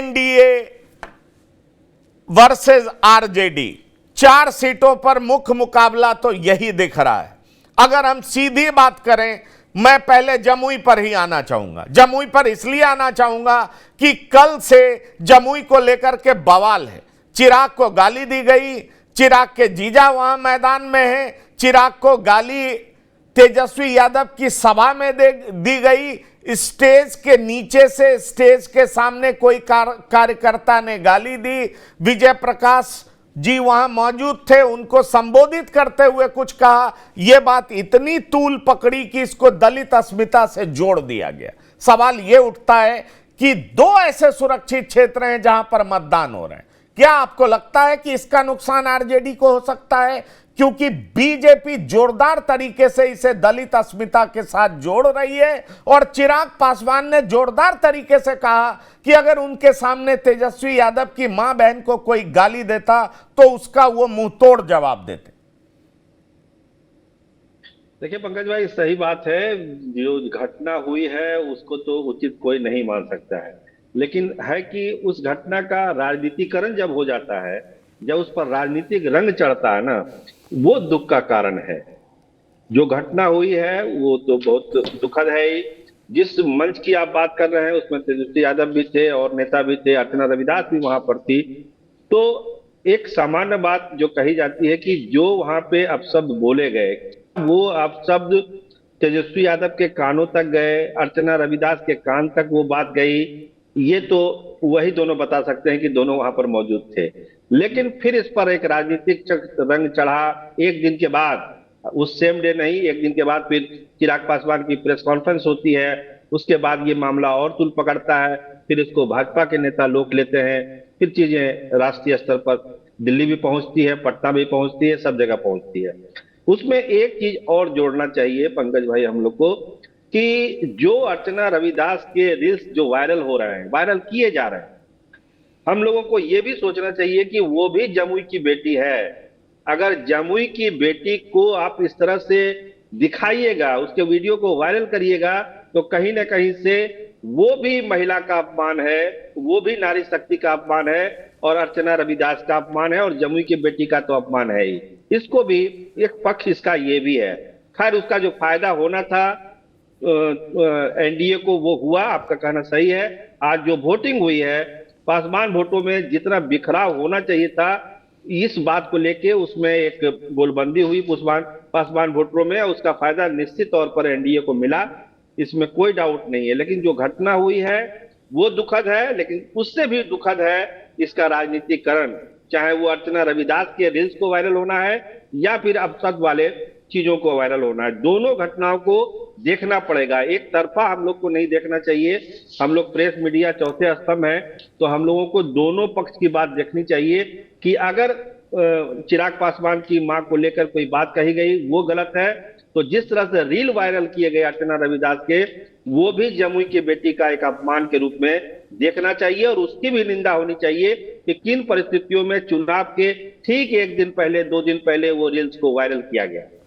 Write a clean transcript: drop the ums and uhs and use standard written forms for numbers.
NDA versus RJD, 4 सीटों पर मुख्य मुकाबला तो यही दिख रहा है। अगर हम सीधी बात करें, मैं पहले जमुई पर ही आना चाहूंगा। जमुई पर इसलिए आना चाहूंगा कि कल से जमुई को लेकर के बवाल है। चिराग को गाली दी गई, चिराग के जीजा वहां मैदान में है, चिराग को गाली तेजस्वी यादव की सभा में दी गई, स्टेज के नीचे से स्टेज के सामने कोई कार्यकर्ता ने गाली दी, विजय प्रकाश जी वहां मौजूद थे, उनको संबोधित करते हुए कुछ कहा। यह बात इतनी तूल पकड़ी कि इसको दलित अस्मिता से जोड़ दिया गया। सवाल यह उठता है कि 2 ऐसे सुरक्षित क्षेत्र हैं जहां पर मतदान हो रहे हैं। क्या आपको लगता है कि इसका नुकसान आरजेडी को हो सकता है, क्योंकि बीजेपी जोरदार तरीके से इसे दलित अस्मिता के साथ जोड़ रही है, और चिराग पासवान ने जोरदार तरीके से कहा कि अगर उनके सामने तेजस्वी यादव की मां बहन को कोई गाली देता तो उसका वो मुंहतोड़ जवाब देते। देखिए पंकज भाई, सही बात है। जो घटना हुई है उसको तो उचित कोई नहीं मान सकता है, लेकिन है कि उस घटना का राजनीतिकरण जब हो जाता है, जब उस पर राजनीतिक रंग चढ़ता है ना, वो दुख का कारण है। जो घटना हुई है वो तो बहुत दुखद है ही। जिस मंच की आप बात कर रहे हैं उसमें तेजस्वी यादव भी थे और नेता भी थे, अर्चना रविदास भी वहां पर थी। तो एक सामान्य बात जो कही जाती है कि जो वहां पे अपशब्द बोले गए, वो अपशब्द तेजस्वी यादव के कानों तक गए, अर्चना रविदास के कान तक वो बात गई, ये तो वही दोनों बता सकते हैं कि दोनों वहां पर मौजूद थे। लेकिन फिर इस पर एक राजनीतिक रंग चढ़ा एक दिन के बाद, उस सेम डे नहीं, एक दिन के बाद फिर चिराग पासवान की प्रेस कॉन्फ्रेंस होती है। उसके बाद ये मामला और तूल पकड़ता है, फिर इसको भाजपा के नेता लोग लेते हैं, फिर चीजें राष्ट्रीय स्तर पर दिल्ली भी पहुंचती है, पटना भी पहुंचती है, सब जगह पहुंचती है। उसमें एक चीज और जोड़ना चाहिए पंकज भाई हम लोग को, कि जो अर्चना रविदास के रील्स जो वायरल हो रहे हैं, वायरल किए जा रहे हैं, हम लोगों को यह भी सोचना चाहिए कि वो भी जमुई की बेटी है। अगर जमुई की बेटी को आप इस तरह से दिखाइएगा, उसके वीडियो को वायरल करिएगा, तो कहीं ना कहीं से वो भी महिला का अपमान है, वो भी नारी शक्ति का अपमान है, और अर्चना रविदास का अपमान है, और जमुई की बेटी का तो अपमान है ही। इसको भी एक पक्ष इसका ये भी है। खैर, उसका जो फायदा होना था एनडीए को वो हुआ, आपका कहना सही है। आज जो वोटिंग हुई है, पासवान वोटों में जितना बिखराव होना चाहिए था इस बात को लेके, उसमें एक गोलबंदी हुई पासवान वोटरों में, उसका फायदा निश्चित तौर पर एनडीए को मिला, इसमें कोई डाउट नहीं है। लेकिन जो घटना हुई है वो दुखद है, लेकिन उससे भी दुखद है इसका राजनीतिकरण, चाहे वो अर्चना रविदास के रील्स को वायरल होना है या फिर अपशब्द वाले चीजों को वायरल होना है। दोनों घटनाओं को देखना पड़ेगा, एक तरफा हम लोग को नहीं देखना चाहिए। हम लोग प्रेस मीडिया चौथे स्तंभ है, तो हम लोगों को दोनों पक्ष की बात देखनी चाहिए कि अगर चिराग पासवान की मां को लेकर कोई बात कही गई वो गलत है, तो जिस तरह से रील वायरल किए गए अर्चना रविदास के, वो भी जमुई की बेटी का एक अपमान के रूप में देखना चाहिए, और उसकी भी निंदा होनी चाहिए कि किन परिस्थितियों में चुनाव के ठीक 1 दिन पहले 2 दिन पहले वो रील्स को वायरल किया गया।